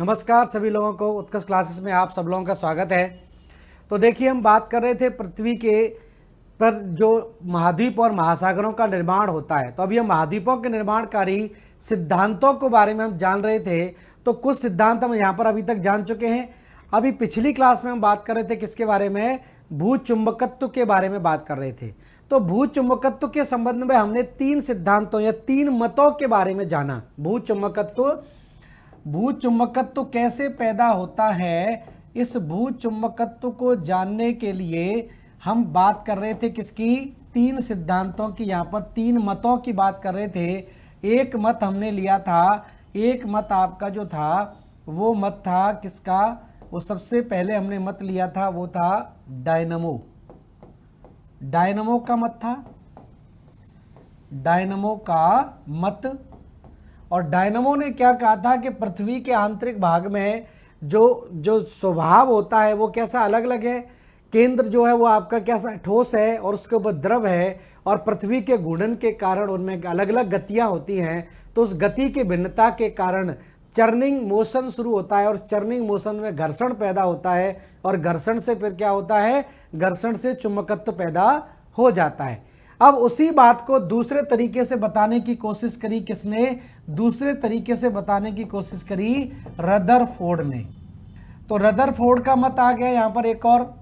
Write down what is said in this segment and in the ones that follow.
नमस्कार सभी लोगों को, उत्कर्ष क्लासेस में आप सब लोगों का स्वागत है। तो देखिए, हम बात कर रहे थे पृथ्वी के पर जो महाद्वीप और महासागरों का निर्माण होता है। तो अभी हम महाद्वीपों के निर्माणकारी सिद्धांतों के बारे में हम जान रहे थे। तो कुछ सिद्धांत हम यहाँ पर अभी तक जान चुके हैं। अभी पिछली क्लास में हम बात कर रहे थे किसके बारे में? भूचुंबकत्व के बारे में बात कर रहे थे। तो भूचुंबकत्व के संबंध में हमने तीन सिद्धांतों या तीन मतों के बारे में जाना। भूचुंबकत्व कैसे पैदा होता है, इस भूचुंबकत्व को जानने के लिए हम बात कर रहे थे किसकी? तीन सिद्धांतों की। यहाँ पर तीन मतों की बात कर रहे थे। एक मत हमने लिया था, एक मत आपका जो था वो मत था किसका? वो सबसे पहले हमने मत लिया था वो था डायनमो का मत था, डायनमो का मत। और डायनमो ने क्या कहा था कि पृथ्वी के आंतरिक भाग में जो स्वभाव होता है वो कैसा अलग अलग है। केंद्र जो है वो आपका कैसा ठोस है और उसके ऊपर द्रव है, और पृथ्वी के घूर्णन के कारण उनमें अलग अलग गतियां होती हैं। तो उस गति की भिन्नता के कारण चर्निंग मोशन शुरू होता है, और चर्निंग मोशन में घर्षण पैदा होता है, और घर्षण से फिर क्या होता है? घर्षण से चुंबकत्व पैदा हो जाता है। अब उसी बात को दूसरे तरीके से बताने की कोशिश करी किसने? दूसरे तरीके से बताने की कोशिश करी रदरफोर्ड ने। तो रदरफोर्ड का मत आ गया यहाँ पर एक और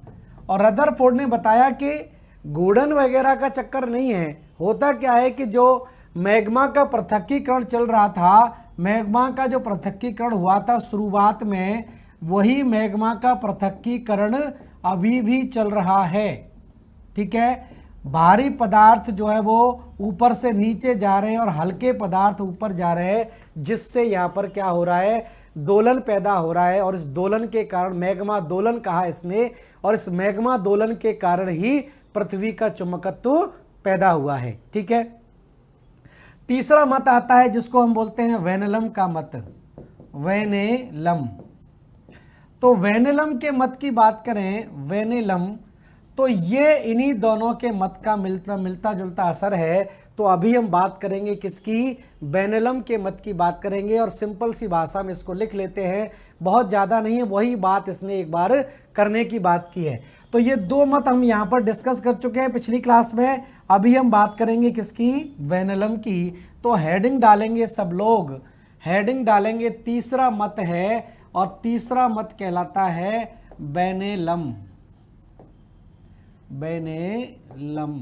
रदरफोर्ड ने बताया कि घूर्णन वगैरह का चक्कर नहीं है। होता क्या है कि जो मैग्मा का पृथक्कीकरण चल रहा था, मैग्मा का जो पृथक्कीकरण हुआ था शुरुआत में, वही मैग्मा का पृथक्कीकरण अभी भी चल रहा है। ठीक है, भारी पदार्थ जो है वो ऊपर से नीचे जा रहे हैं और हल्के पदार्थ ऊपर जा रहे हैं, जिससे यहाँ पर क्या हो रहा है? दोलन पैदा हो रहा है। और इस दोलन के कारण मैग्मा दोलन कहा इसने, और इस मैग्मा दोलन के कारण ही पृथ्वी का चुंबकत्व पैदा हुआ है। ठीक है, तीसरा मत आता है जिसको हम बोलते हैं वेनेलम का मत। वेनेलम, तो वेनेलम के मत की बात करें, वेनेलम, तो ये इन्हीं दोनों के मत का मिलता जुलता असर है। तो अभी हम बात करेंगे किसकी? वेनेलम के मत की बात करेंगे, और सिंपल सी भाषा में इसको लिख लेते हैं, बहुत ज़्यादा नहीं है, वही बात इसने एक बार करने की बात की है। तो ये दो मत हम यहाँ पर डिस्कस कर चुके हैं पिछली क्लास में। अभी हम बात करेंगे किसकी? वेनेलम की। तो हेडिंग डालेंगे सब लोग, हेडिंग डालेंगे तीसरा मत है, और तीसरा मत कहलाता है वेनेलम। वेनेलम,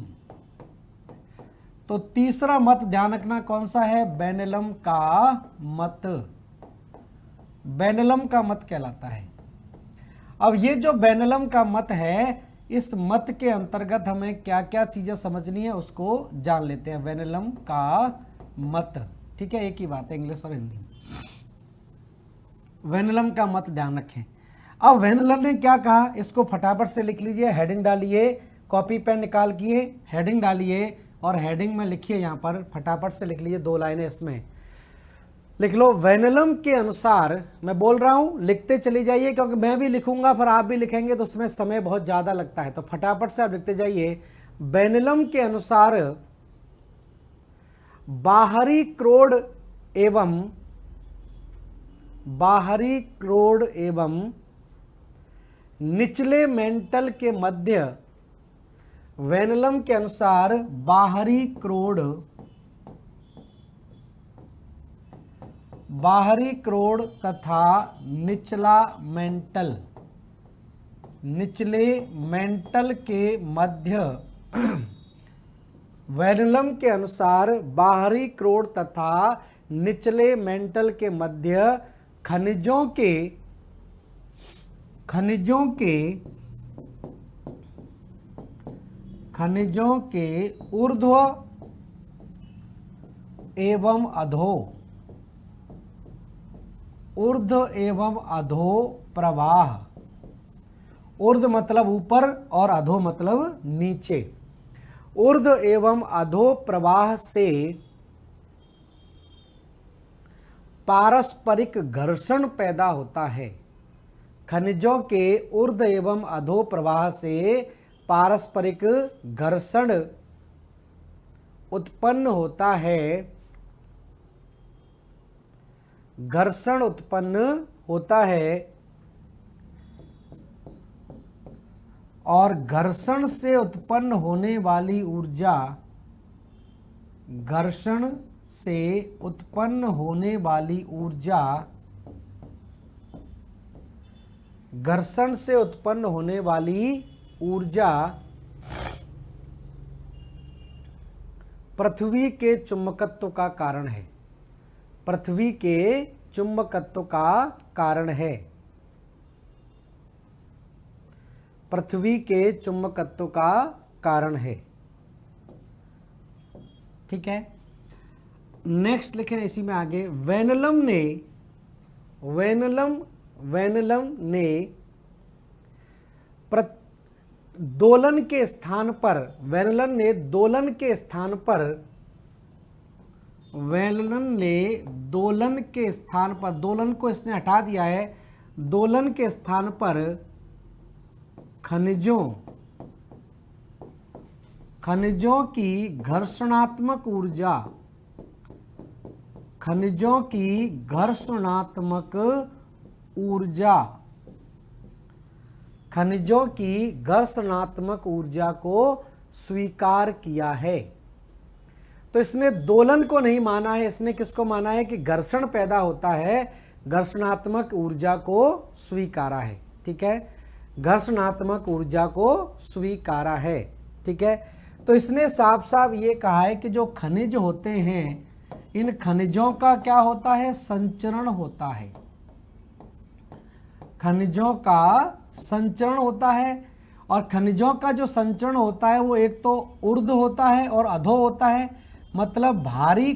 तो तीसरा मत ध्यान रखना कौन सा है? वेनेलम का मत। वेनेलम का मत कहलाता है। अब ये जो वेनेलम का मत है, इस मत के अंतर्गत हमें क्या क्या चीजें समझनी है उसको जान लेते हैं। वेनेलम का मत, ठीक है, एक ही बात है इंग्लिश और हिंदी। वेनेलम का मत ध्यान रखें। अब वेनेलम ने क्या कहा, इसको फटाफट से लिख लीजिए, हेडिंग डालिए, कॉपी पेन निकाल किए हेडिंग डालिए, और हेडिंग में लिखिए, यहाँ पर फटाफट से लिख लीजिए, दो लाइनें इसमें लिख लो। वेनेलम के अनुसार, मैं बोल रहा हूँ लिखते चली जाइए, क्योंकि मैं भी लिखूंगा फिर आप भी लिखेंगे तो उसमें समय बहुत ज़्यादा लगता है। तो फटाफट से आप लिखते जाइए। वेनेलम के अनुसार बाहरी क्रोड एवं निचले मेंटल के मध्य, वेनेलम के अनुसार बाहरी क्रोड तथा निचले मेंटल के मध्य वेनेलम के अनुसार बाहरी क्रोड तथा निचले मेंटल के मध्य खनिजों के ऊर्ध्व एवं अधो प्रवाह। ऊर्ध्व मतलब ऊपर और अधो मतलब नीचे। ऊर्ध्व एवं अधो प्रवाह से पारस्परिक घर्षण पैदा होता है। खनिजों के ऊर्ध्व एवं अधो प्रवाह से पारस्परिक घर्षण उत्पन्न होता है और घर्षण से उत्पन्न होने वाली ऊर्जा, घर्षण से उत्पन्न होने वाली ऊर्जा, घर्षण से उत्पन्न होने वाली ऊर्जा पृथ्वी के चुंबकत्व का कारण है, पृथ्वी के चुंबकत्व का कारण है, पृथ्वी के चुंबकत्व का कारण है। ठीक है, नेक्स्ट लिखें इसी में आगे, वेनलम ने दोलन के स्थान पर, वेनलन ने दोलन के स्थान पर, वेनलन ने दोलन के स्थान पर, दोलन को इसने हटा दिया है, दोलन के स्थान पर खनिजों की घर्षणात्मक ऊर्जा, खनिजों की घर्षणात्मक ऊर्जा, खनिजों की घर्षणात्मक ऊर्जा को स्वीकार किया है। तो इसने दोलन को नहीं माना है, इसने किसको माना है कि घर्षण पैदा होता है, घर्षणात्मक ऊर्जा को स्वीकारा है। ठीक है, घर्षणात्मक ऊर्जा को स्वीकारा है। ठीक है, तो इसने साफ साफ ये कहा है कि जो खनिज होते हैं, इन खनिजों का क्या होता है, संचरण होता है, खनिजों का संचरण होता है। और खनिजों का जो संचरण होता है वो एक तो ऊर्ध्व होता है और अधो होता है, मतलब भारी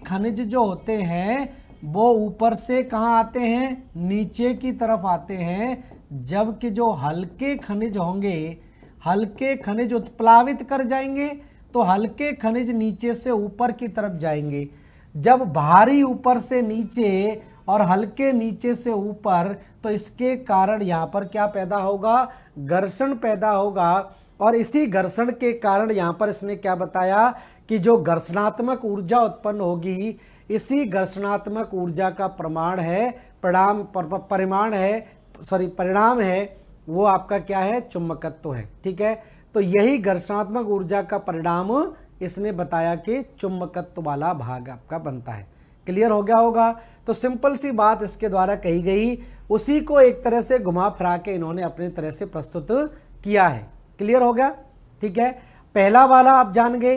खनिज जो होते हैं वो ऊपर से कहाँ आते हैं, नीचे की तरफ आते हैं, जबकि जो हल्के खनिज होंगे, हल्के खनिज उत्प्लावित कर जाएंगे, तो हल्के खनिज नीचे से ऊपर की तरफ जाएंगे। जब भारी ऊपर से नीचे और हल्के नीचे से ऊपर, तो इसके कारण यहाँ पर क्या पैदा होगा, घर्षण पैदा होगा। और इसी घर्षण के कारण यहाँ पर इसने क्या बताया कि जो घर्षणात्मक ऊर्जा उत्पन्न होगी, इसी घर्षणात्मक ऊर्जा का परिणाम है वो आपका क्या है, चुंबकत्व है। ठीक है, तो यही घर्षणात्मक ऊर्जा का परिणाम इसने बताया कि चुंबकत्व वाला भाग आपका बनता है। क्लियर हो गया होगा। तो सिंपल सी बात इसके द्वारा कही गई, उसी को एक तरह से घुमा फिरा के इन्होंने अपने तरह से प्रस्तुत किया है। क्लियर हो गया। ठीक है, पहला वाला आप जान गए।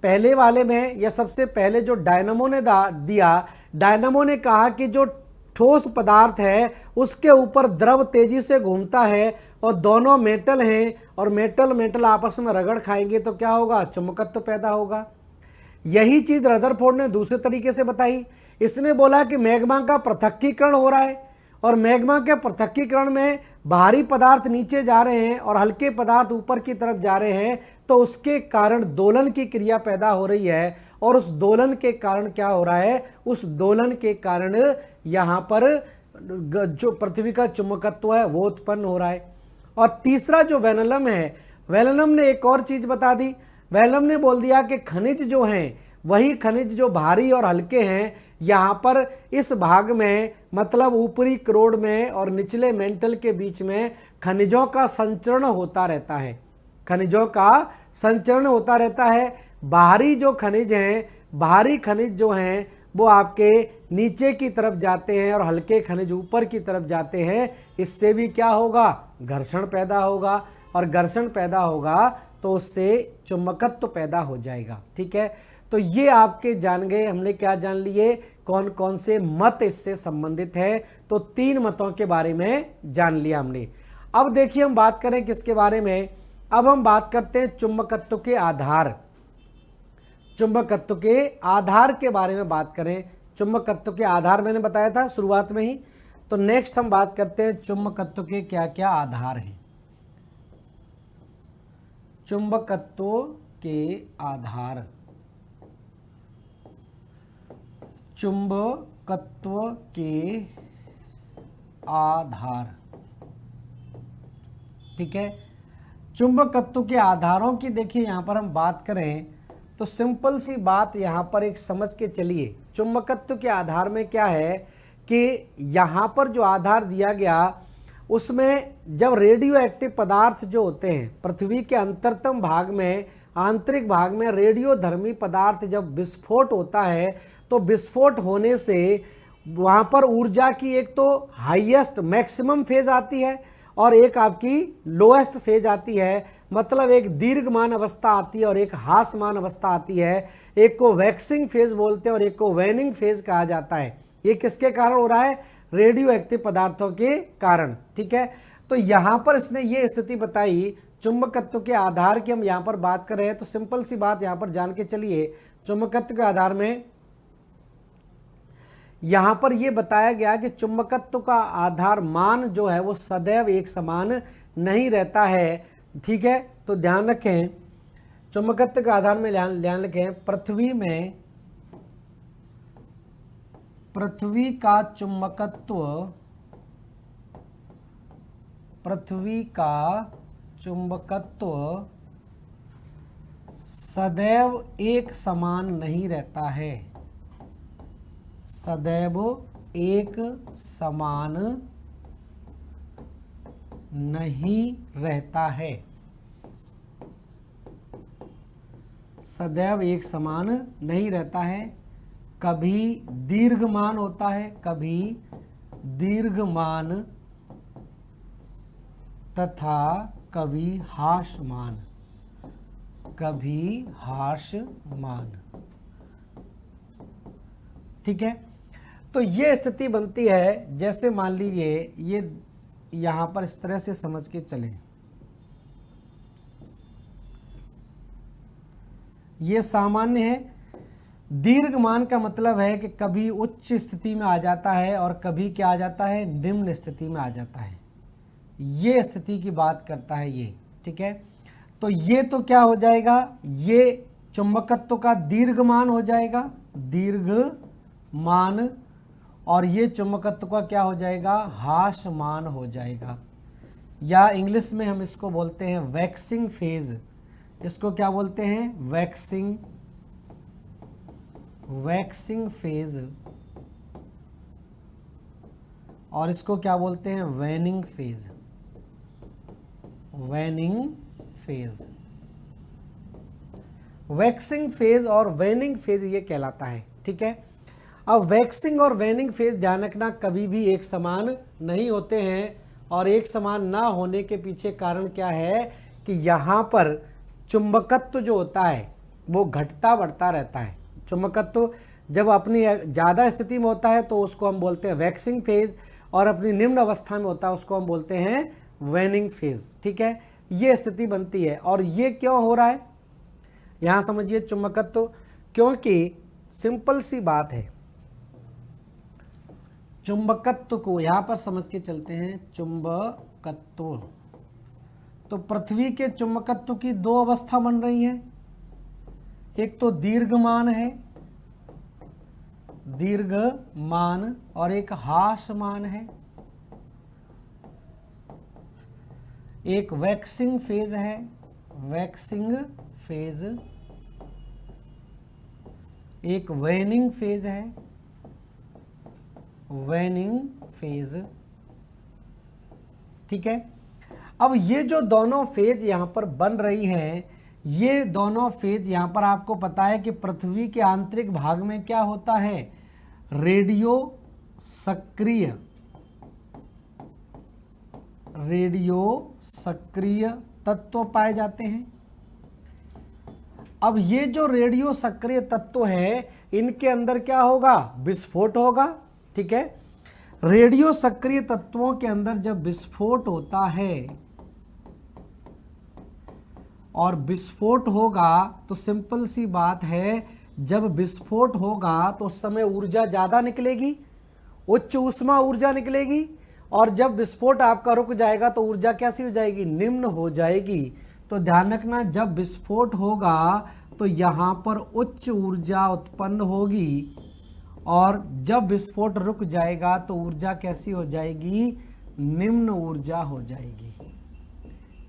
पहले वाले में या सबसे पहले जो डायनामो ने दिया, डायनामो ने कहा कि जो ठोस पदार्थ है उसके ऊपर द्रव तेजी से घूमता है और दोनों मेटल हैं और मेटल आपस में रगड़ खाएंगे तो क्या होगा, चुंबकत्व पैदा होगा। यही चीज रदरफोर्ड ने दूसरे तरीके से बताई। इसने बोला कि मैग्मा का पृथक्कीकरण हो रहा है और मैग्मा के पृथक्कीकरण में भारी पदार्थ नीचे जा रहे हैं और हल्के पदार्थ ऊपर की तरफ जा रहे हैं, तो उसके कारण दोलन की क्रिया पैदा हो रही है। और उस दोलन के कारण क्या हो रहा है, उस दोलन के कारण यहाँ पर जो पृथ्वी का चुंबकत्व है वो उत्पन्न हो रहा है। और तीसरा जो वेनलम है, वेनलम ने एक और चीज बता दी। वेनलम ने बोल दिया कि खनिज जो हैं वही खनिज जो भारी और हल्के हैं, यहाँ पर इस भाग में मतलब ऊपरी क्रोड में और निचले मेंटल के बीच में खनिजों का संचरण होता रहता है, खनिजों का संचरण होता रहता है। बाहरी जो खनिज हैं, बाहरी खनिज जो हैं वो आपके नीचे की तरफ जाते हैं और हल्के खनिज ऊपर की तरफ जाते हैं। इससे भी क्या होगा, घर्षण पैदा होगा और घर्षण पैदा होगा तो उससे चुंबकत्व पैदा हो जाएगा। ठीक है, तो ये आपके जान गए, हमने क्या जान लिए, कौन कौन से मत इससे संबंधित है। तो 3 मतों के बारे में जान लिया हमने। अब देखिए हम बात करें किसके बारे में, अब हम बात करते हैं चुंबकत्व के आधार, चुंबकत्व के आधार के बारे में बात करें। चुंबकत्व के आधार मैंने बताया था शुरुआत में ही। तो नेक्स्ट हम बात करते हैं चुंबकत्व के क्या क्या आधार हैं। चुंबकत्व के आधार, चुंबकत्व के आधार। ठीक है, चुंबकत्व के आधारों की देखिए यहां पर हम बात करें तो सिंपल सी बात यहां पर एक समझ के चलिए। चुंबकत्व के आधार में क्या है कि यहाँ पर जो आधार दिया गया उसमें जब रेडियो एक्टिव पदार्थ जो होते हैं पृथ्वी के अंतरतम भाग में, आंतरिक भाग में रेडियो धर्मी पदार्थ जब विस्फोट होता है तो विस्फोट होने से वहाँ पर ऊर्जा की एक तो हाईएस्ट मैक्सिमम फेज आती है और एक आपकी लोएस्ट फेज आती है, मतलब एक दीर्घमान अवस्था आती है और एक ह्रासमान अवस्था आती है। एक को वैक्सिंग फेज बोलते हैं और एक को वैनिंग फेज कहा जाता है। ये किसके कारण हो रहा है? रेडियो एक्टिव पदार्थों के कारण। ठीक है, तो यहां पर इसने ये स्थिति बताई चुंबकत्व के आधार की। हम यहां पर बात कर रहे हैं तो सिंपल सी बात यहां पर जान के चलिए, चुंबकत्व के आधार में यहां पर यह बताया गया कि चुंबकत्व का आधार मान जो है वो सदैव एक समान नहीं रहता है। ठीक है, तो ध्यान रखें, चुंबकत्व के आधार में ध्यान रखें, पृथ्वी का चुंबकत्व सदैव एक समान नहीं रहता है, सदैव एक समान नहीं रहता है, सदैव एक समान नहीं रहता है। कभी दीर्घमान होता है, कभी दीर्घमान तथा कभी ह्रासमान, कभी ह्रासमान। ठीक है, तो ये स्थिति बनती है। जैसे मान लीजिए ये यहां पर इस तरह से समझ के चलें, ये सामान्य है। दीर्घमान का मतलब है कि कभी उच्च स्थिति में आ जाता है और कभी क्या आ जाता है? निम्न स्थिति में आ जाता है। ये स्थिति की बात करता है ये। ठीक है, तो ये तो क्या हो जाएगा? ये चुंबकत्व का दीर्घमान हो जाएगा, दीर्घमान, और ये चुंबकत्व का क्या हो जाएगा? ह्रासमान हो जाएगा, या इंग्लिश में हम इसको बोलते हैं वैक्सिंग फेज। इसको क्या बोलते हैं? वैक्सिंग फेज, और इसको क्या बोलते हैं? Waning phase, waning phase. Waxing phase और वैनिंग फेज ये कहलाता है। ठीक है, अब वैक्सिंग और वैनिंग फेज ध्यान रखना कभी भी एक समान नहीं होते हैं, और एक समान ना होने के पीछे कारण क्या है कि यहाँ पर चुंबकत्व जो होता है वो घटता बढ़ता रहता है। चुंबकत्व जब अपनी ज़्यादा स्थिति में होता है तो उसको हम बोलते हैं वैक्सिंग फेज, और अपनी निम्न अवस्था में होता है उसको हम बोलते हैं वैनिंग फेज। ठीक है, ये स्थिति बनती है। और ये क्यों हो रहा है यहाँ समझिए चुंबकत्व, क्योंकि सिंपल सी बात है, चुंबकत्व को यहाँ पर समझ के चलते हैं। चुंबकत्व, तो पृथ्वी के चुंबकत्व की दो अवस्था बन रही हैं, एक तो दीर्घमान है, दीर्घमान, और एक ह्रासमान है। एक वैक्सिंग फेज है, वैक्सिंग फेज, एक वैनिंग फेज है, वैनिंग फेज। ठीक है, अब ये जो दोनों फेज यहां पर बन रही हैं, ये दोनों फेज यहां पर आपको पता है कि पृथ्वी के आंतरिक भाग में क्या होता है? रेडियो सक्रिय तत्व पाए जाते हैं। अब ये जो रेडियो सक्रिय तत्व है इनके अंदर क्या होगा? विस्फोट होगा। ठीक है, रेडियो सक्रिय तत्वों के अंदर जब विस्फोट होता है और विस्फोट होगा तो सिंपल सी बात है, जब विस्फोट होगा तो उस समय ऊर्जा ज़्यादा निकलेगी, उच्च ऊष्मा ऊर्जा निकलेगी, और जब विस्फोट आपका रुक जाएगा तो ऊर्जा कैसी हो जाएगी? निम्न हो जाएगी। तो ध्यान रखना, जब विस्फोट होगा तो यहाँ पर उच्च ऊर्जा उत्पन्न होगी, और जब विस्फोट रुक जाएगा तो ऊर्जा कैसी हो जाएगी? निम्न ऊर्जा हो जाएगी।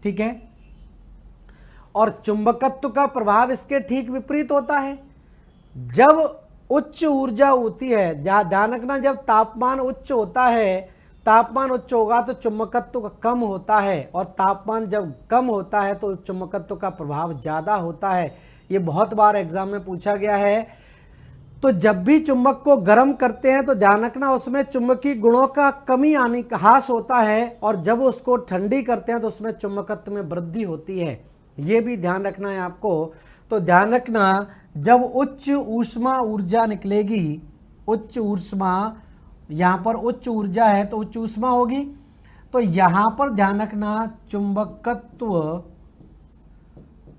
ठीक है, और चुंबकत्व का प्रभाव इसके ठीक विपरीत होता है। जब उच्च ऊर्जा होती है, ध्यान रखना, जब तापमान उच्च होता है, तापमान उच्च होगा तो चुंबकत्व कम होता है, और तापमान जब कम होता है तो चुंबकत्व का प्रभाव ज़्यादा होता है। ये बहुत बार एग्जाम में पूछा गया है। तो जब भी चुंबक को गर्म करते हैं तो ध्यान रखना उसमें चुंबकीय गुणों का कमी आने का ह्रास होता है, और जब उसको ठंडी करते हैं तो उसमें चुंबकत्व में वृद्धि होती है। ये भी ध्यान रखना है आपको। तो ध्यान रखना, जब उच्च ऊष्मा ऊर्जा निकलेगी, उच्च ऊष्मा, यहाँ पर उच्च ऊर्जा है तो उच्च ऊष्मा होगी, तो यहाँ पर ध्यान रखना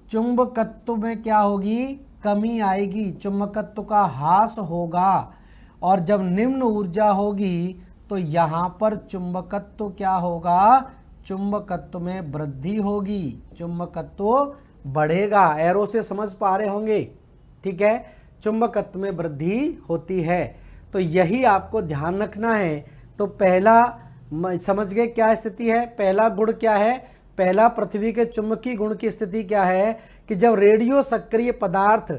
चुंबकत्व में क्या होगी, कमी आएगी, चुंबकत्व का ह्रास होगा। और जब निम्न ऊर्जा होगी तो यहाँ पर चुंबकत्व क्या होगा, चुंबकत्व में वृद्धि होगी, चुंबकत्व बढ़ेगा। एरो से समझ पा रहे होंगे, ठीक है, चुंबकत्व में वृद्धि होती है। तो यही आपको ध्यान रखना है। तो पहला समझ गए क्या स्थिति है, पहला गुण क्या है, पहला पृथ्वी के चुंबकीय गुण की स्थिति क्या है कि जब रेडियो सक्रिय पदार्थ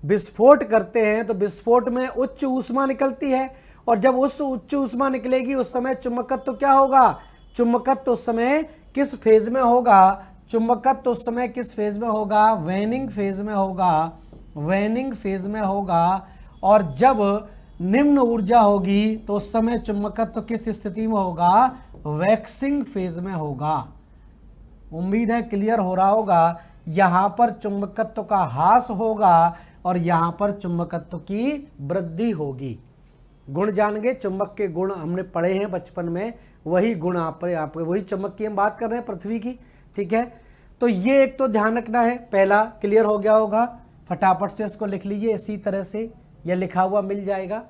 विस्फोट करते हैं तो विस्फोट में उच्च ऊष्मा निकलती है, और जब उस उच्च ऊष्मा निकलेगी उस समय चुंबकत्व क्या होगा, चुंबकत्व उस समय किस फेज में होगा, चुंबकत्व उस समय किस फेज में होगा, वेनिंग फेज में होगा, वेनिंग फेज में होगा। और जब निम्न ऊर्जा होगी तो उस समय चुंबकत्व किस स्थिति में होगा, वैक्सिंग फेज में होगा। उम्मीद है क्लियर हो रहा होगा। यहाँ पर चुंबकत्व का ह्रास होगा और यहाँ पर चुंबकत्व की वृद्धि होगी। गुण जान गए, चुंबक के गुण हमने पढ़े हैं बचपन में, वही गुण आपके वही चुंबक की हम बात कर रहे हैं पृथ्वी की, ठीक है। तो ये एक तो ध्यान रखना है, पहला क्लियर हो गया होगा। फटाफट से इसको लिख लीजिए, इसी तरह से यह लिखा हुआ मिल जाएगा।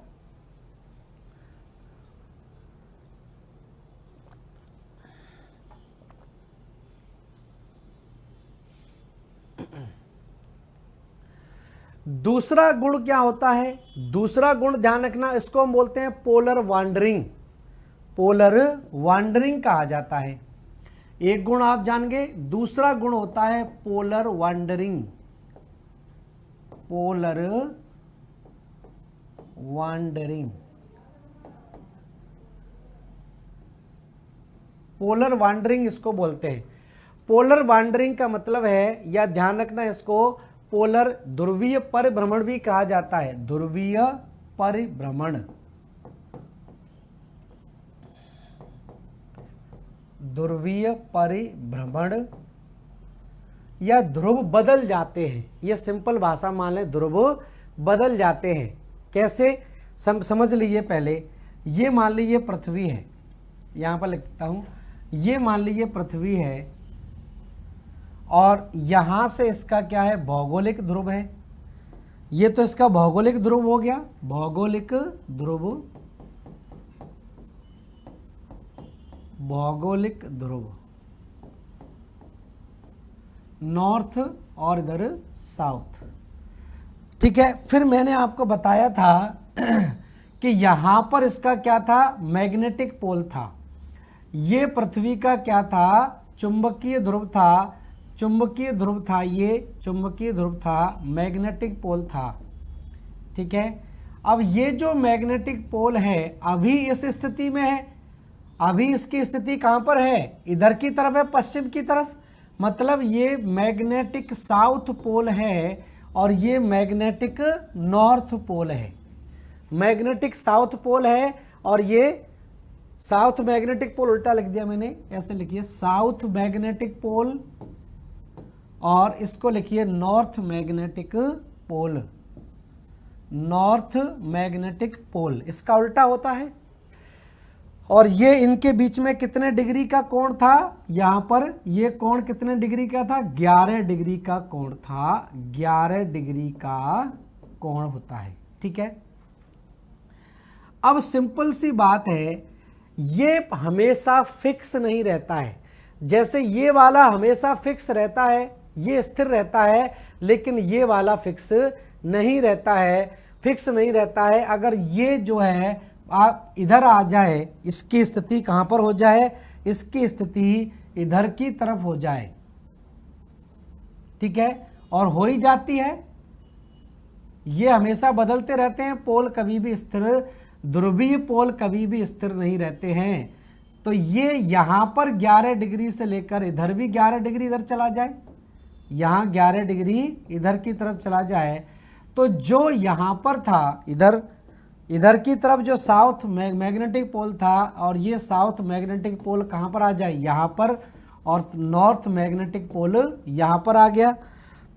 दूसरा गुण क्या होता है, दूसरा गुण ध्यान रखना, इसको हम बोलते हैं पोलर वांडरिंग, पोलर वांडरिंग कहा जाता है। एक गुण आप जान गए, दूसरा गुण होता है polar wandering, polar wandering, polar wandering इसको बोलते हैं। पोलर वांडरिंग का मतलब है, या ध्यान रखना इसको, पोलर ध्रुवीय परिभ्रमण भी कहा जाता है, ध्रुवीय परिभ्रमण, ध्रुवीय परिभ्रमण, या ध्रुव बदल जाते हैं। यह सिंपल भाषा मान लें, ध्रुव बदल जाते हैं। कैसे समझ लीजिए पहले, ये मान लीजिए पृथ्वी है, यहाँ पर लिखता हूँ, ये मान लीजिए पृथ्वी है, और यहाँ से इसका क्या है, भौगोलिक ध्रुव है। ये तो इसका भौगोलिक ध्रुव हो गया, भौगोलिक ध्रुव, भौगोलिक ध्रुव, नॉर्थ और इधर साउथ, ठीक है। फिर मैंने आपको बताया था कि यहाँ पर इसका क्या था, मैग्नेटिक पोल था। ये पृथ्वी का क्या था, चुंबकीय ध्रुव था, चुंबकीय ध्रुव था, ये चुंबकीय ध्रुव था, मैग्नेटिक पोल था, ठीक है। अब ये जो मैग्नेटिक पोल है अभी इस स्थिति में है, अभी इसकी स्थिति कहाँ पर है, इधर की तरफ है, पश्चिम की तरफ, मतलब ये मैग्नेटिक साउथ पोल है और ये मैग्नेटिक नॉर्थ पोल है। मैग्नेटिक साउथ पोल है और ये साउथ मैग्नेटिक पोल, उल्टा लिख दिया मैंने, ऐसे लिखिए साउथ मैग्नेटिक पोल, और इसको लिखिए north magnetic pole, north magnetic pole, इसका उल्टा होता है। और ये इनके बीच में कितने डिग्री का कोण था, यहाँ पर ये कोण कितने डिग्री का था, 11 डिग्री का कोण था, 11 डिग्री का कोण होता है, ठीक है। अब सिंपल सी बात है, ये हमेशा फिक्स नहीं रहता है। जैसे ये वाला हमेशा फिक्स रहता है, ये स्थिर रहता है, लेकिन ये वाला फिक्स नहीं रहता है, फिक्स नहीं रहता है। अगर ये जो है आप इधर आ जाए, इसकी स्थिति कहाँ पर हो जाए, इसकी स्थिति इधर की तरफ हो जाए, ठीक है, और हो ही जाती है, ये हमेशा बदलते रहते हैं, पोल कभी भी स्थिर, ध्रुवीय पोल कभी भी स्थिर नहीं रहते हैं। तो ये यहाँ पर 11 डिग्री से लेकर इधर भी 11 डिग्री इधर चला जाए, यहाँ 11 डिग्री इधर की तरफ चला जाए, तो जो यहाँ पर था इधर की तरफ जो साउथ मैग्नेटिक पोल था, और ये साउथ मैग्नेटिक पोल कहाँ पर आ जाए, यहाँ पर, और नॉर्थ मैग्नेटिक पोल यहाँ पर आ गया।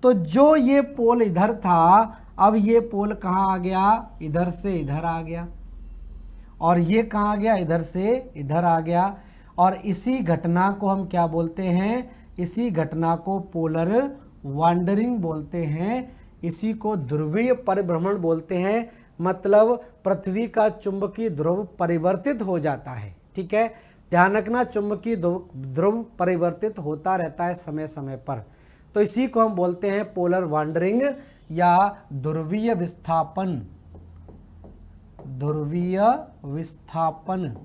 तो जो ये पोल इधर था, अब ये पोल कहाँ आ गया, इधर से इधर आ गया, और ये कहाँ आ गया, इधर से इधर आ गया। और इसी घटना को हम क्या बोलते हैं, इसी घटना को पोलर वांडरिंग बोलते हैं, इसी को ध्रुवीय परिभ्रमण बोलते हैं। मतलब पृथ्वी का चुंबकीय ध्रुव परिवर्तित हो जाता है। ठीक है, ध्यान रखना, चुंबकीय ध्रुव परिवर्तित होता रहता है समय समय पर, तो इसी को हम बोलते हैं पोलर वांडरिंग या ध्रुवीय विस्थापन। ध्रुवीय विस्थापन,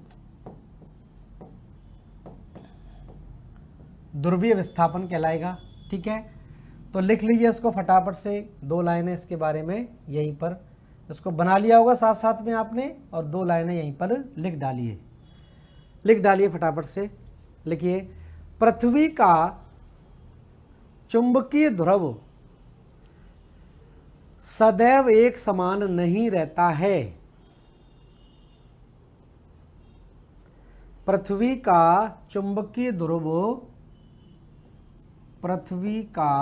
ध्रुवीय विस्थापन कहलाएगा। ठीक है, तो लिख लीजिए इसको फटाफट से, 2 लाइनें इसके बारे में यहीं पर, इसको बना लिया होगा साथ साथ में आपने, और 2 लाइनें यहीं पर लिख डालिए फटाफट से। लिखिए, पृथ्वी का चुंबकीय ध्रुव सदैव एक समान नहीं रहता है। पृथ्वी का चुंबकीय ध्रुव, पृथ्वी का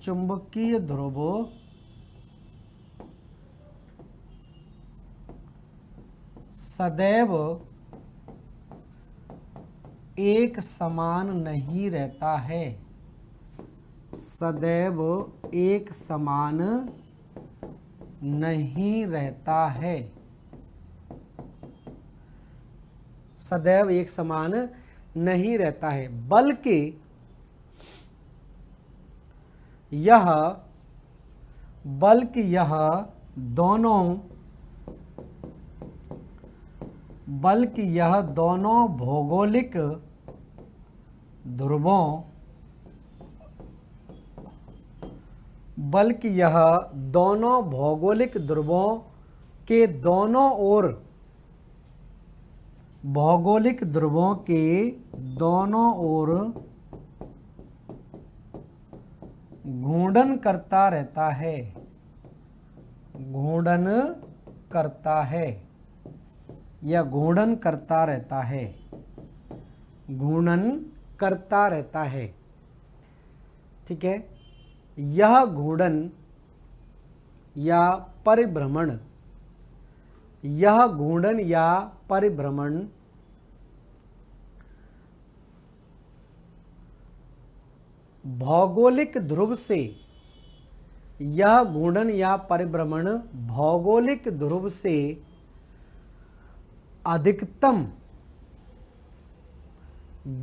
चुंबकीय ध्रुव सदैव एक समान नहीं रहता है। सदैव एक समान नहीं रहता है। सदैव एक समान नहीं रहता है, बल्कि यह दोनों भौगोलिक ध्रुवों, बल्कि यह दोनों भौगोलिक ध्रुवों के दोनों ओर, भौगोलिक ध्रुवों के दोनों ओर घूर्णन करता रहता है। घूर्णन करता है या घूर्णन करता रहता है। घूर्णन करता रहता है। ठीक है, यह घूर्णन या परिभ्रमण, यह घूर्णन या परिभ्रमण भौगोलिक ध्रुव से, यह घूर्णन या परिभ्रमण भौगोलिक ध्रुव से अधिकतम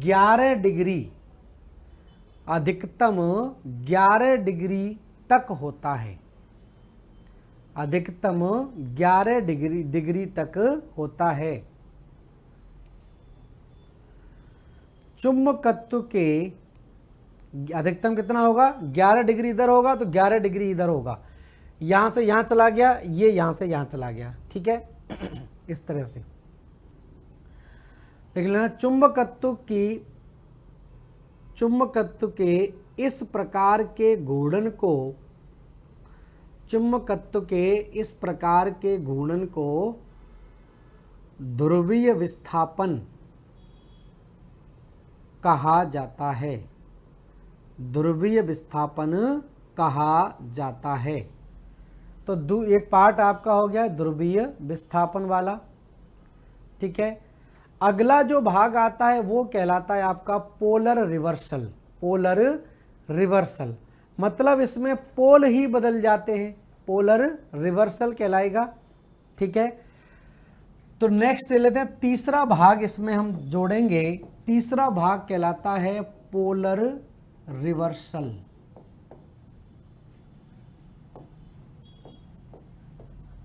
11 डिग्री, अधिकतम 11 डिग्री तक होता है। अधिकतम 11 डिग्री तक होता है। चुंबकत्व के अधिकतम कितना होगा, 11 डिग्री इधर होगा तो 11 डिग्री इधर होगा, यहां से यहां चला गया, ये यहां से यहां चला गया। ठीक है, इस तरह से देख लेना। चुंबकत्व के इस प्रकार के घूर्णन को, चुंबकत्व के इस प्रकार के घूर्णन को ध्रुवीय विस्थापन कहा जाता है। ध्रुवीय विस्थापन कहा जाता है। तो एक पार्ट आपका हो गया ध्रुवीय विस्थापन वाला। ठीक है, अगला जो भाग आता है वो कहलाता है आपका पोलर रिवर्सल। पोलर रिवर्सल मतलब इसमें पोल ही बदल जाते हैं, पोलर रिवर्सल कहलाएगा। ठीक है, तो नेक्स्ट ले लेते हैं तीसरा भाग, इसमें हम जोड़ेंगे। तीसरा भाग कहलाता है पोलर रिवर्सल।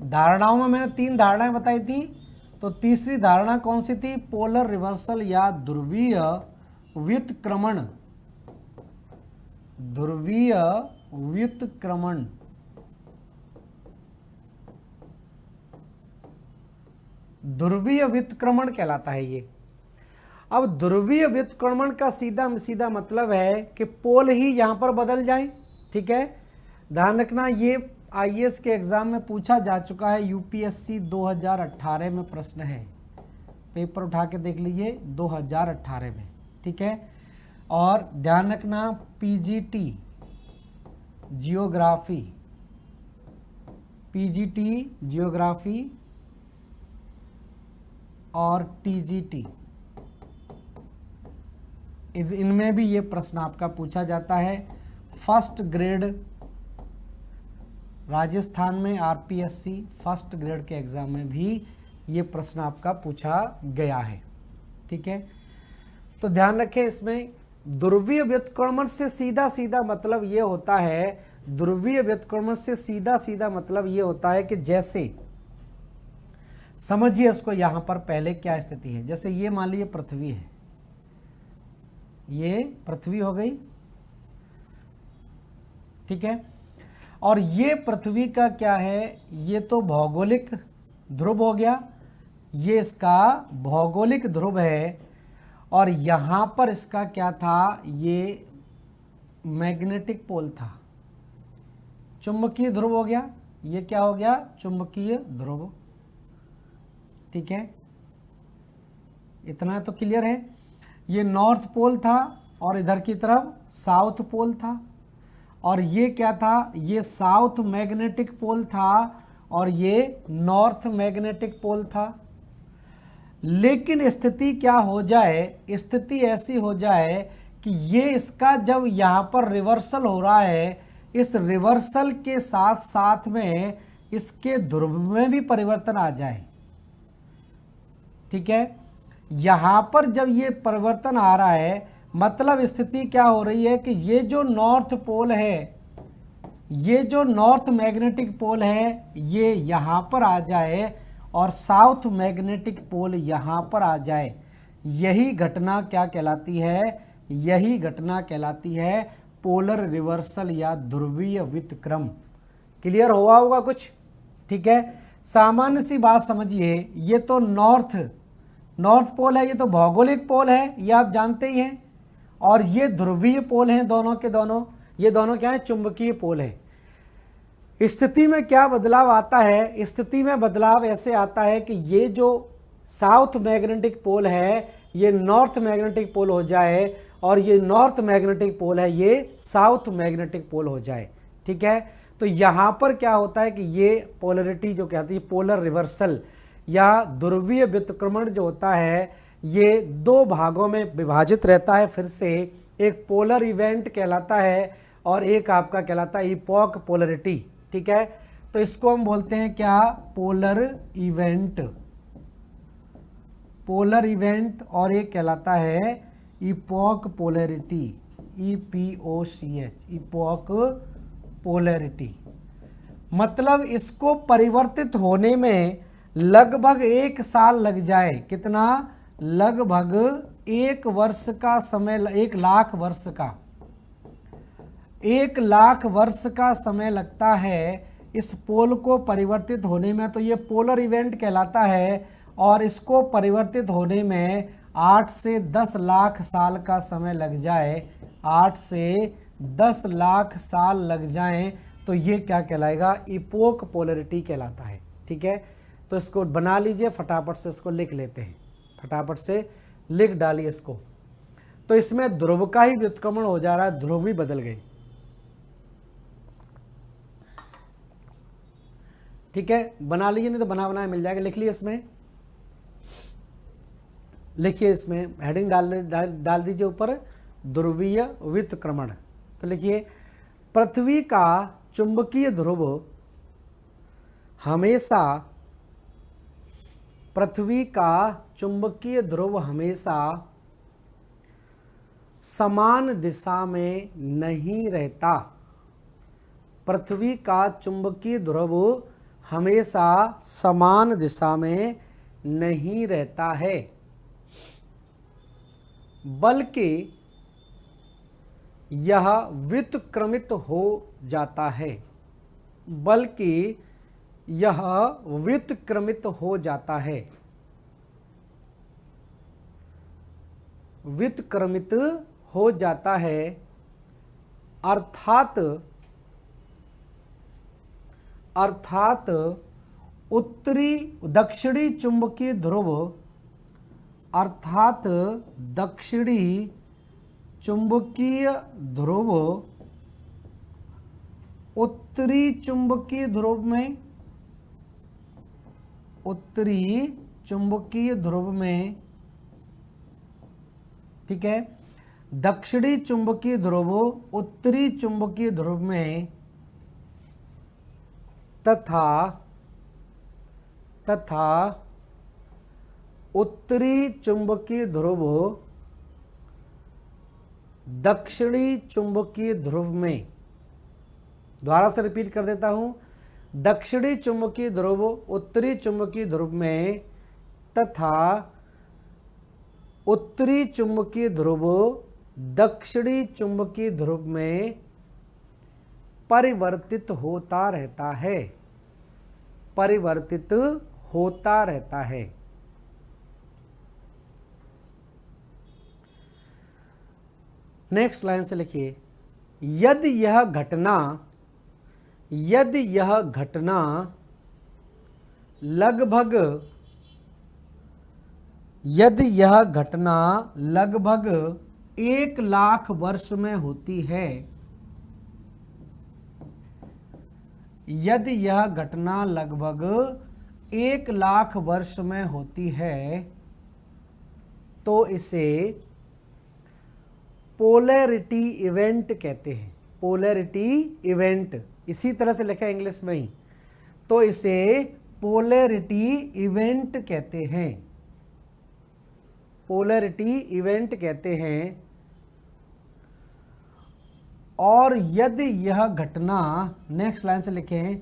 धारणाओं में मैंने 3 धारणाएं बताई थी, तो तीसरी धारणा कौन सी थी, पोलर रिवर्सल या ध्रुवीय व्युत्क्रमण। ध्रुवीय व्युत्क्रमण। ध्रुवीय व्युत्क्रमण कहलाता है ये। अब ध्रुवीय व्युत्क्रमण का सीधा सीधा मतलब है कि पोल ही यहां पर बदल जाए। ठीक है, ध्यान रखना, ये आईएएस के एग्जाम में पूछा जा चुका है, यूपीएससी 2018 में प्रश्न है, पेपर उठा के देख लीजिए 2018 में। ठीक है, और ध्यान रखना पीजीटी जियोग्राफी, पीजीटी जियोग्राफी और टीजीटी, इनमें भी ये प्रश्न आपका पूछा जाता है। फर्स्ट ग्रेड राजस्थान में आरपीएससी फर्स्ट ग्रेड के एग्जाम में भी ये प्रश्न आपका पूछा गया है। ठीक है, तो ध्यान रखें, इसमें ध्रुवीय व्युत्क्रमण से सीधा सीधा मतलब ये होता है, ध्रुवीय व्युत्क्रमण से सीधा सीधा मतलब ये होता है कि जैसे समझिए उसको, यहां पर पहले क्या स्थिति है, जैसे ये मान लीजिए पृथ्वी है, ये पृथ्वी हो गई। ठीक है, और ये पृथ्वी का क्या है, ये तो भौगोलिक ध्रुव हो गया, ये इसका भौगोलिक ध्रुव है, और यहां पर इसका क्या था, ये मैग्नेटिक पोल था, चुंबकीय ध्रुव हो गया, ये क्या हो गया, चुंबकीय ध्रुव। ठीक है, इतना तो क्लियर है। ये नॉर्थ पोल था और इधर की तरफ साउथ पोल था, और ये क्या था, ये साउथ मैग्नेटिक पोल था और ये नॉर्थ मैग्नेटिक पोल था। लेकिन स्थिति क्या हो जाए, स्थिति ऐसी हो जाए कि ये इसका जब यहाँ पर रिवर्सल हो रहा है, इस रिवर्सल के साथ साथ में इसके ध्रुव में भी परिवर्तन आ जाए। ठीक है, यहां पर जब ये परिवर्तन आ रहा है, मतलब स्थिति क्या हो रही है कि ये जो नॉर्थ पोल है, ये जो नॉर्थ मैग्नेटिक पोल है, ये यहां पर आ जाए और साउथ मैग्नेटिक पोल यहां पर आ जाए। यही घटना क्या कहलाती है, यही घटना कहलाती है पोलर रिवर्सल या ध्रुवीय व्युत्क्रम। क्लियर हुआ होगा कुछ। ठीक है, सामान्य सी बात समझिए, ये तो नॉर्थ पोल है, ये तो भौगोलिक पोल है, ये आप जानते ही हैं, और ये ध्रुवीय पोल हैं दोनों के दोनों, ये दोनों क्या है, चुंबकीय पोल है। स्थिति में क्या बदलाव आता है, स्थिति में बदलाव ऐसे आता है कि ये जो साउथ मैग्नेटिक पोल है ये नॉर्थ मैग्नेटिक पोल हो जाए, और ये नॉर्थ मैग्नेटिक पोल है ये साउथ मैग्नेटिक पोल हो जाए। ठीक है, तो यहाँ पर क्या होता है कि ये पोलरिटी जो कहती है पोलर रिवर्सल या ध्रुवीय व्युत्क्रमण जो होता है, ये दो भागों में विभाजित रहता है। फिर से एक पोलर इवेंट कहलाता है और एक आपका कहलाता है इपोक पोलरिटी। ठीक है, तो इसको हम बोलते हैं क्या, पोलर इवेंट, पोलर इवेंट, और एक कहलाता है epoch polarity, EPOCH, epoch polarity. मतलब इसको परिवर्तित होने में लगभग 1 साल लग जाए। कितना, लगभग 1 वर्ष का समय, 1 लाख वर्ष का, 1 लाख वर्ष का समय लगता है इस पोल को परिवर्तित होने में। तो ये पोलर इवेंट कहलाता है, और इसको परिवर्तित होने में 8 से 10 लाख साल का समय लग जाए, 8 से 10 लाख साल लग जाएं, तो ये क्या कहलाएगा, इपोक पोलरिटी कहलाता है। ठीक है, तो इसको बना लीजिए, फटाफट से इसको लिख लेते हैं, फटाफट से लिख डालिए इसको। तो इसमें ध्रुव का ही व्युत्क्रमण हो जा रहा है, ध्रुव ही बदल गए। ठीक है, बना लीजिए, नहीं तो बना बनाया मिल जाएगा, लिख लीजिए इसमें, लिखिए इसमें हेडिंग डाल दीजिए ऊपर, ध्रुवीय व्युत्क्रमण। तो लिखिए, पृथ्वी का चुंबकीय ध्रुव हमेशा, पृथ्वी का चुंबकीय ध्रुव हमेशा समान दिशा में नहीं रहता। पृथ्वी का चुंबकीय ध्रुव हमेशा समान दिशा में नहीं रहता है, बल्कि यह व्युत्क्रमित हो जाता है, बल्कि यह व्युत्क्रमित हो जाता है। व्युत्क्रमित हो जाता है, अर्थात दक्षिणी चुंबकीय ध्रुव, अर्थात दक्षिणी चुंबकीय ध्रुव उत्तरी चुंबकीय ध्रुव में, उत्तरी चुंबकीय ध्रुव में, ठीक है, दक्षिणी चुंबकीय ध्रुव उत्तरी चुंबकीय ध्रुव में तथा उत्तरी चुंबकीय ध्रुव दक्षिणी चुंबकीय ध्रुव में, दोबारा से रिपीट कर देता हूं, दक्षिणी चुंबकीय ध्रुव उत्तरी चुंबकीय ध्रुव में तथा उत्तरी चुंबकीय ध्रुव दक्षिणी चुंबकीय ध्रुव में परिवर्तित होता रहता है, परिवर्तित होता रहता है। नेक्स्ट लाइन से लिखिए, यदि यह घटना लगभग 1,00,000 वर्ष में होती है, यदि यह घटना लगभग 1,00,000 वर्ष में होती है तो इसे पोलैरिटी इवेंट कहते हैं, पोलैरिटी इवेंट, इसी तरह से लिखा है इंग्लिश में ही, तो इसे पोलैरिटी इवेंट कहते हैं, पोलैरिटी इवेंट कहते हैं। और यदि यह घटना, नेक्स्ट लाइन से लिखें,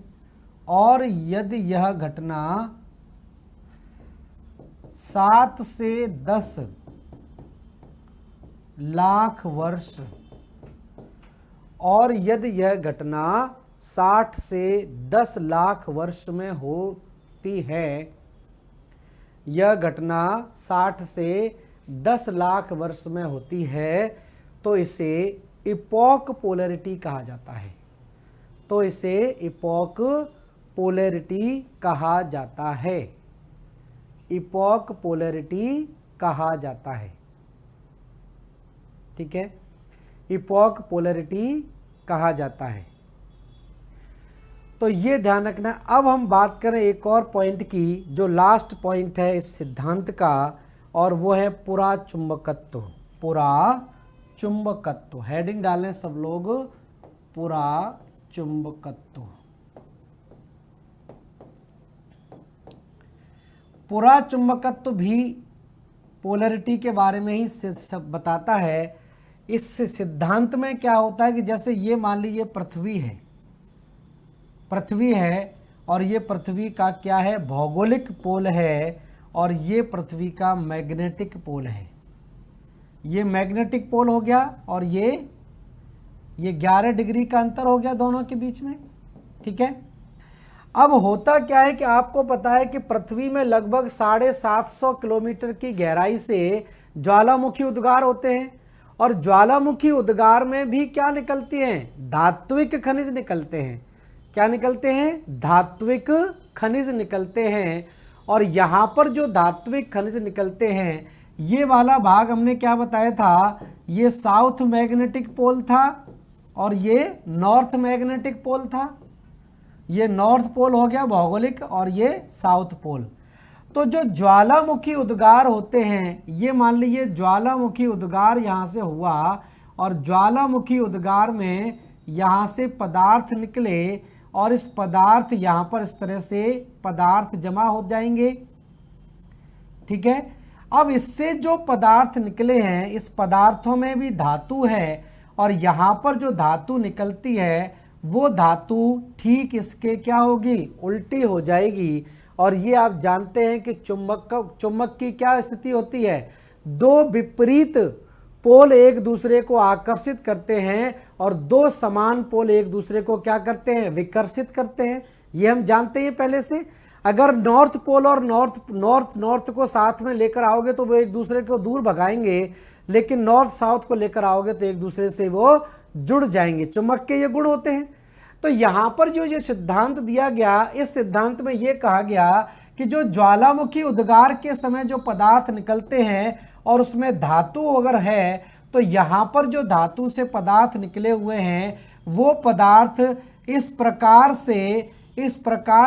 और यदि यह घटना 7 से 10 लाख वर्ष, और यदि यह घटना 60 से 10 लाख वर्ष में होती है, यह घटना 60 से 10 लाख वर्ष में होती है तो इसे इपॉक पोलैरिटी कहा जाता है, तो इसे इपॉक पोलैरिटी कहा जाता है, इपॉक पोलैरिटी कहा जाता है, ठीक है, इपॉक पोलैरिटी कहा जाता है। तो ये ध्यान रखना। अब हम बात करें एक और पॉइंट की, जो लास्ट पॉइंट है इस सिद्धांत का, और वो है पुरा चुंबकत्व, पुरा चुंबकत्व। हेडिंग डालें सब लोग, पुरा चुंबकत्व। पुरा चुंबकत्व भी पोलैरिटी के बारे में ही सब बताता है। इस सिद्धांत में क्या होता है कि जैसे ये मान लीजिए पृथ्वी है, पृथ्वी है और ये पृथ्वी का क्या है, भौगोलिक पोल है, और ये पृथ्वी का मैग्नेटिक पोल है। ये मैग्नेटिक पोल हो गया और ये 11 डिग्री का अंतर हो गया दोनों के बीच में, ठीक है। अब होता क्या है कि आपको पता है कि पृथ्वी में लगभग 750 किलोमीटर की गहराई से ज्वालामुखी उद्गार होते हैं, और ज्वालामुखी उद्गार में भी क्या निकलती हैं, धात्विक खनिज निकलते हैं। क्या निकलते हैं, धात्विक खनिज निकलते हैं। और यहाँ पर जो धात्विक खनिज निकलते हैं, ये वाला भाग हमने क्या बताया था, ये साउथ मैग्नेटिक पोल था और ये नॉर्थ मैग्नेटिक पोल था। ये नॉर्थ पोल हो गया भौगोलिक और ये साउथ पोल। तो जो ज्वालामुखी उद्गार होते हैं, ये मान लीजिए ज्वालामुखी उद्गार यहाँ से हुआ और ज्वालामुखी उद्गार में यहाँ से पदार्थ निकले और इस पदार्थ यहाँ पर इस तरह से पदार्थ जमा हो जाएंगे, ठीक है। अब इससे जो पदार्थ निकले हैं, इस पदार्थों में भी धातु है, और यहाँ पर जो धातु निकलती है वो धातु ठीक इसके क्या होगी, उल्टी हो जाएगी। और ये आप जानते हैं कि चुंबक की क्या स्थिति होती है, दो विपरीत पोल एक दूसरे को आकर्षित करते हैं और दो समान पोल एक दूसरे को क्या करते हैं, विकर्षित करते हैं। ये हम जानते हैं पहले से। अगर नॉर्थ पोल और नॉर्थ को साथ में लेकर आओगे तो वो एक दूसरे को दूर भगाएंगे, लेकिन नॉर्थ साउथ को लेकर आओगे तो एक दूसरे से वो जुड़ जाएंगे। चुंबक के ये गुण होते हैं। तो यहां पर जो सिद्धांत दिया गया, इस सिद्धांत में यह कहा गया कि जो ज्वालामुखी उद्गार के समय जो पदार्थ निकलते हैं और उसमें धातु अगर है, तो यहां पर जो धातु से पदार्थ निकले हुए हैं वो पदार्थ इस प्रकार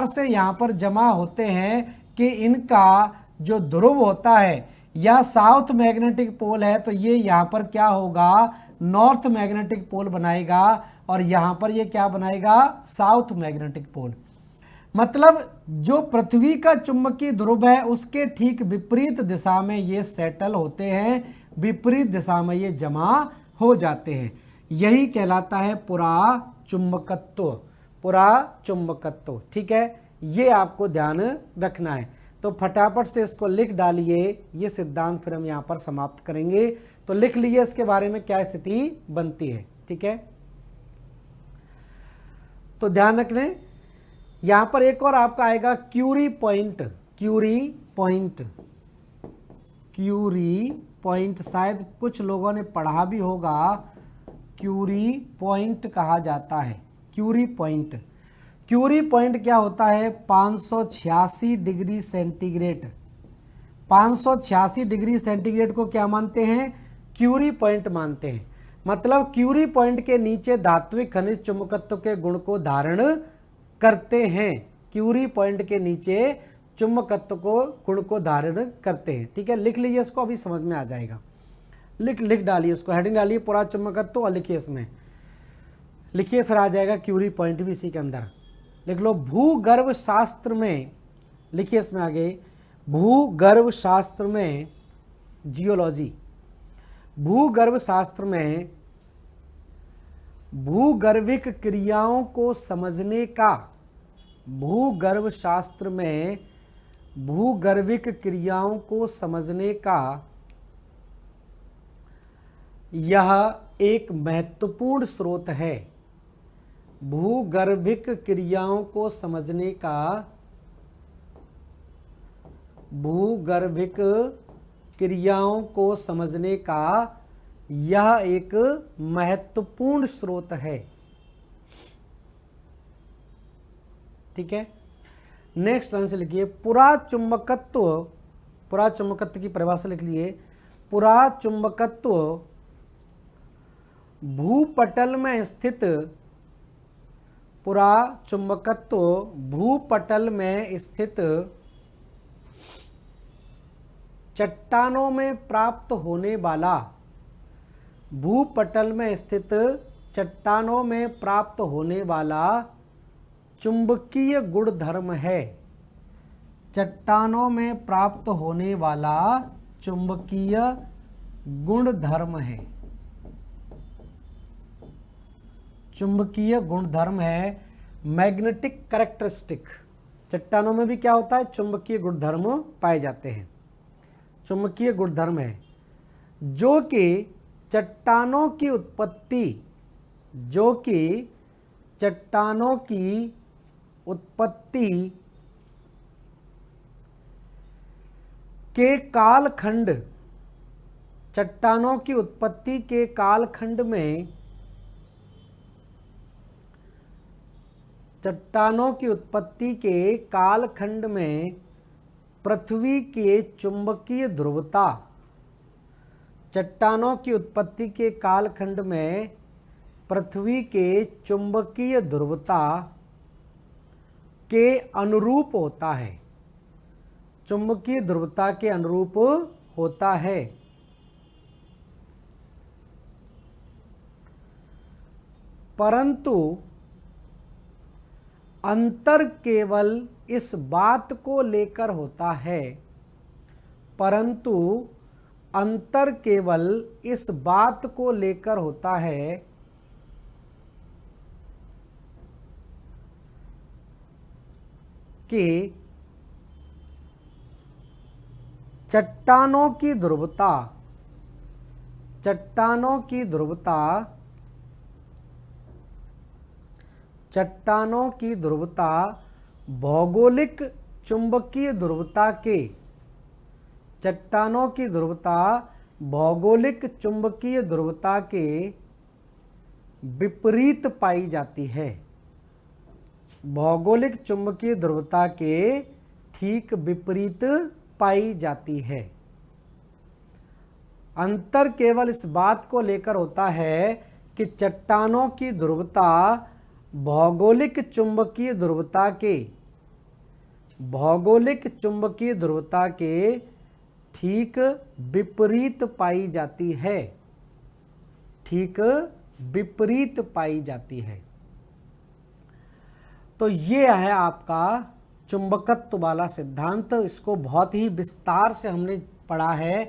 से यहां पर जमा होते हैं कि इनका जो ध्रुव होता है या साउथ मैग्नेटिक पोल है, तो ये यहां पर क्या होगा, नॉर्थ मैग्नेटिक पोल बनाएगा, और यहां पर ये क्या बनाएगा, साउथ मैग्नेटिक पोल। मतलब जो पृथ्वी का चुंबकीय ध्रुव है उसके ठीक विपरीत दिशा में ये सेटल होते हैं, विपरीत दिशा में ये जमा हो जाते हैं। यही कहलाता है पुराचुंबकत्व, पुराचुंबकत्व। ठीक है, ये आपको ध्यान रखना है। तो फटाफट से इसको लिख डालिए, ये सिद्धांत फिर हम यहाँ पर समाप्त करेंगे। तो लिख लीजिए इसके बारे में क्या स्थिति बनती है। ठीक है, तो ध्यान रखने, यहां पर एक और आपका आएगा Curie point. Curie point, Curie point शायद कुछ लोगों ने पढ़ा भी होगा, क्यूरी पॉइंट कहा जाता है। क्यूरी पॉइंट, क्यूरी पॉइंट क्या होता है, 586 डिग्री सेंटीग्रेड। 586 डिग्री सेंटीग्रेड को क्या मानते हैं, क्यूरी पॉइंट मानते हैं। मतलब क्यूरी पॉइंट के नीचे धात्विक खनिज चुंबकत्व के गुण को धारण करते हैं। क्यूरी पॉइंट के नीचे चुंबकत्व को गुण को धारण करते हैं। ठीक है, लिख लीजिए इसको, अभी समझ में आ जाएगा। लिख डालिए इसको, हेडिंग डालिए पुराचुंबकत्व और लिखिए, इसमें लिखिए, फिर आ जाएगा क्यूरी पॉइंट भी इसी के अंदर। लिख लो भूगर्भ शास्त्र में, लिखिए इसमें आगे, भूगर्भ शास्त्र में, जियोलॉजी, भूगर्भ शास्त्र में भूगर्भिक क्रियाओं को समझने का, भूगर्भ शास्त्र में भूगर्भिक क्रियाओं को समझने का यह एक महत्वपूर्ण स्रोत है। भूगर्भिक क्रियाओं को समझने का, भूगर्भिक क्रियाओं को समझने का यह एक महत्वपूर्ण स्रोत है। ठीक है, नेक्स्ट आंसर लिखिए पुराचुंबकत्व। पुराचुंबकत्व की परिभाषा लिख लिए, पुराचुंबकत्व भूपटल में स्थित, पुराचुंबकत्व भूपटल में स्थित चट्टानों में प्राप्त होने वाला, भूपटल में स्थित चट्टानों में प्राप्त होने वाला चुंबकीय गुणधर्म है। चट्टानों में प्राप्त होने वाला चुंबकीय गुणधर्म है, चुंबकीय गुणधर्म है, मैग्नेटिक कैरेक्टरिस्टिक। चट्टानों में भी क्या होता है, चुंबकीय गुणधर्म पाए जाते हैं, चुंबकीय गुणधर्म है, जो कि चट्टानों की उत्पत्ति, जो कि चट्टानों की उत्पत्ति के कालखंड, चट्टानों की उत्पत्ति के कालखंड में, चट्टानों की उत्पत्ति के कालखंड में पृथ्वी के चुंबकीय ध्रुवता, चट्टानों की उत्पत्ति के कालखंड में पृथ्वी के चुंबकीय ध्रुवता के अनुरूप होता है, चुंबकीय ध्रुवता के अनुरूप होता है। परंतु अंतर केवल इस बात को लेकर होता है, परंतु अंतर केवल इस बात को लेकर होता है कि चट्टानों की ध्रुवता, चट्टानों की ध्रुवता, चट्टानों की ध्रुवता भौगोलिक चुंबकीय ध्रुवता के, चट्टानों की ध्रुवता भौगोलिक चुंबकीय ध्रुवता के विपरीत पाई जाती है। भौगोलिक चुंबकीय ध्रुवता के ठीक विपरीत पाई जाती है। अंतर केवल इस बात को लेकर होता है कि चट्टानों की ध्रुवता भौगोलिक चुंबकीय ध्रुवता के, भौगोलिक चुंबकीय ध्रुवता के ठीक विपरीत पाई जाती है, ठीक विपरीत पाई जाती है। तो ये है आपका चुंबकत्व वाला सिद्धांत। इसको बहुत ही विस्तार से हमने पढ़ा है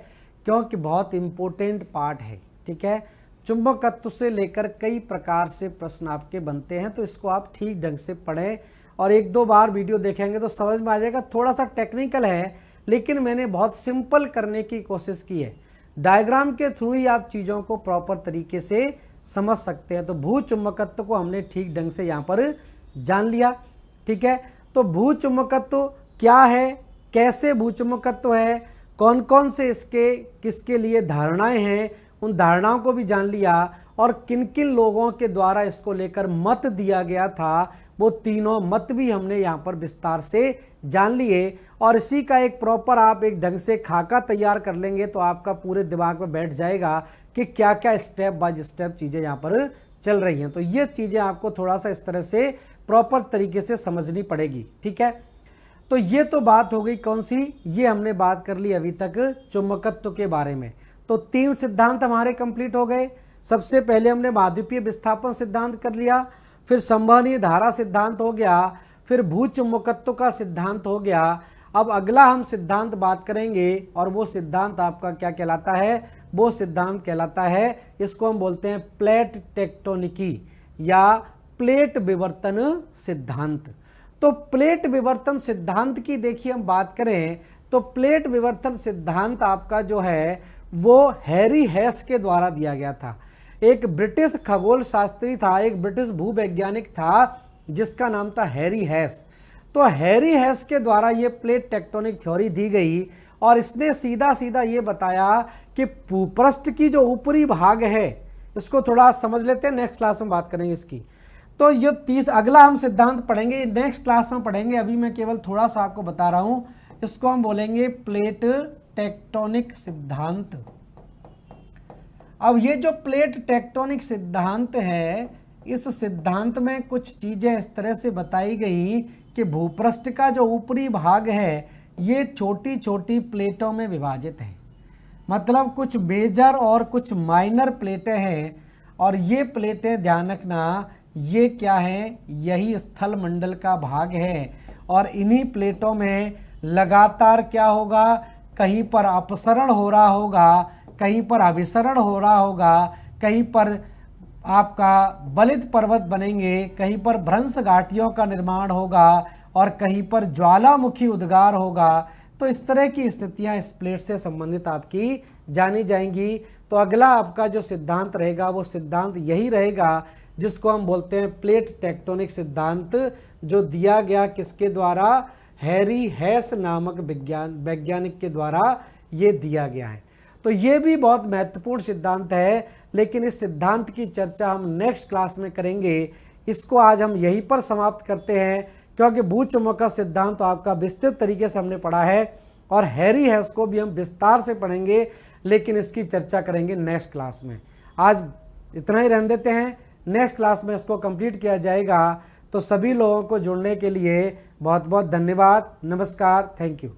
क्योंकि बहुत इम्पोर्टेंट पार्ट है। ठीक है, चुंबकत्व से लेकर कई प्रकार से प्रश्न आपके बनते हैं, तो इसको आप ठीक ढंग से पढ़ें और एक दो बार वीडियो देखेंगे तो समझ में आ जाएगा। थोड़ा सा टेक्निकल है लेकिन मैंने बहुत सिंपल करने की कोशिश की है। डायग्राम के थ्रू ही आप चीज़ों को प्रॉपर तरीके से समझ सकते हैं। तो भू चुंबकत्व को हमने ठीक ढंग से यहाँ पर जान लिया। ठीक है, तो भू चुंबकत्व क्या है, कैसे भू चुंबकत्व है, कौन कौन से इसके किसके लिए धारणाएं हैं, उन धारणाओं को भी जान लिया और किन किन लोगों के द्वारा इसको लेकर मत दिया गया था, वो तीनों मत भी हमने यहाँ पर विस्तार से जान लिए। और इसी का एक प्रॉपर आप एक ढंग से खाका तैयार कर लेंगे तो आपका पूरे दिमाग में बैठ जाएगा कि क्या क्या स्टेप बाय स्टेप चीज़ें यहाँ पर चल रही हैं। तो ये चीज़ें आपको थोड़ा सा इस तरह से प्रॉपर तरीके से समझनी पड़ेगी। ठीक है, तो ये तो बात हो गई कौन सी, ये हमने बात कर ली अभी तक चुंबकत्व के बारे में। तो तीन सिद्धांत हमारे कंप्लीट हो गए। सबसे पहले हमने महाद्वीपीय विस्थापन सिद्धांत कर लिया, फिर संवहनीय धारा सिद्धांत हो गया, फिर भू चुंबकत्व का सिद्धांत हो गया। अब अगला हम सिद्धांत बात करेंगे और वो सिद्धांत आपका क्या कहलाता है, वो सिद्धांत कहलाता है, इसको हम बोलते हैं प्लेट टेक्टोनिकी या प्लेट विवर्तन सिद्धांत। तो प्लेट विवर्तन सिद्धांत की देखिए हम बात करें तो प्लेट विवर्तन सिद्धांत आपका जो है वो हैरी हेस के द्वारा दिया गया था। एक ब्रिटिश खगोल शास्त्री था, एक ब्रिटिश भूवैज्ञानिक था जिसका नाम था हैरी हेस। तो हैरी हेस के द्वारा ये प्लेट टेक्टोनिक थ्योरी दी गई और इसने सीधा सीधा ये बताया कि भूपृष्ठ की जो ऊपरी भाग है, इसको थोड़ा समझ लेते हैं, नेक्स्ट क्लास में बात करेंगे इसकी। तो ये अगला हम सिद्धांत पढ़ेंगे, नेक्स्ट क्लास में पढ़ेंगे, अभी मैं केवल थोड़ा सा आपको बता रहा हूं। इसको हम बोलेंगे प्लेट टेक्टोनिक सिद्धांत। अब ये जो प्लेट टेक्टोनिक सिद्धांत है, इस सिद्धांत में कुछ चीजें इस तरह से बताई गई कि भूपृष्ठ का जो ऊपरी भाग है ये छोटी छोटी प्लेटों में विभाजित है। मतलब कुछ मेजर और कुछ माइनर प्लेटें हैं और ये प्लेटें ध्यान रखना ये क्या है, यही स्थल मंडल का भाग है। और इन्हीं प्लेटों में लगातार क्या होगा, कहीं पर अपसरण हो रहा होगा, कहीं पर अभिसरण हो रहा होगा, कहीं पर आपका बलित पर्वत बनेंगे, कहीं पर भ्रंश घाटियों का निर्माण होगा और कहीं पर ज्वालामुखी उद्गार होगा। तो इस तरह की स्थितियां इस प्लेट से संबंधित आपकी जानी जाएंगी। तो अगला आपका जो सिद्धांत रहेगा वो सिद्धांत यही रहेगा जिसको हम बोलते हैं प्लेट टेक्टोनिक सिद्धांत, जो दिया गया किसके द्वारा, हैरी हेस नामक वैज्ञानिक के द्वारा ये दिया गया है। तो ये भी बहुत महत्वपूर्ण सिद्धांत है, लेकिन इस सिद्धांत की चर्चा हम नेक्स्ट क्लास में करेंगे। इसको आज हम यहीं पर समाप्त करते हैं क्योंकि भू चुंबक का सिद्धांत तो आपका विस्तृत तरीके से हमने पढ़ा है और हैरी हेस को भी हम विस्तार से पढ़ेंगे, लेकिन इसकी चर्चा करेंगे नेक्स्ट क्लास में। आज इतना ही रहने देते हैं, नेक्स्ट क्लास में इसको कंप्लीट किया जाएगा। तो सभी लोगों को जुड़ने के लिए बहुत बहुत धन्यवाद। नमस्कार, थैंक यू।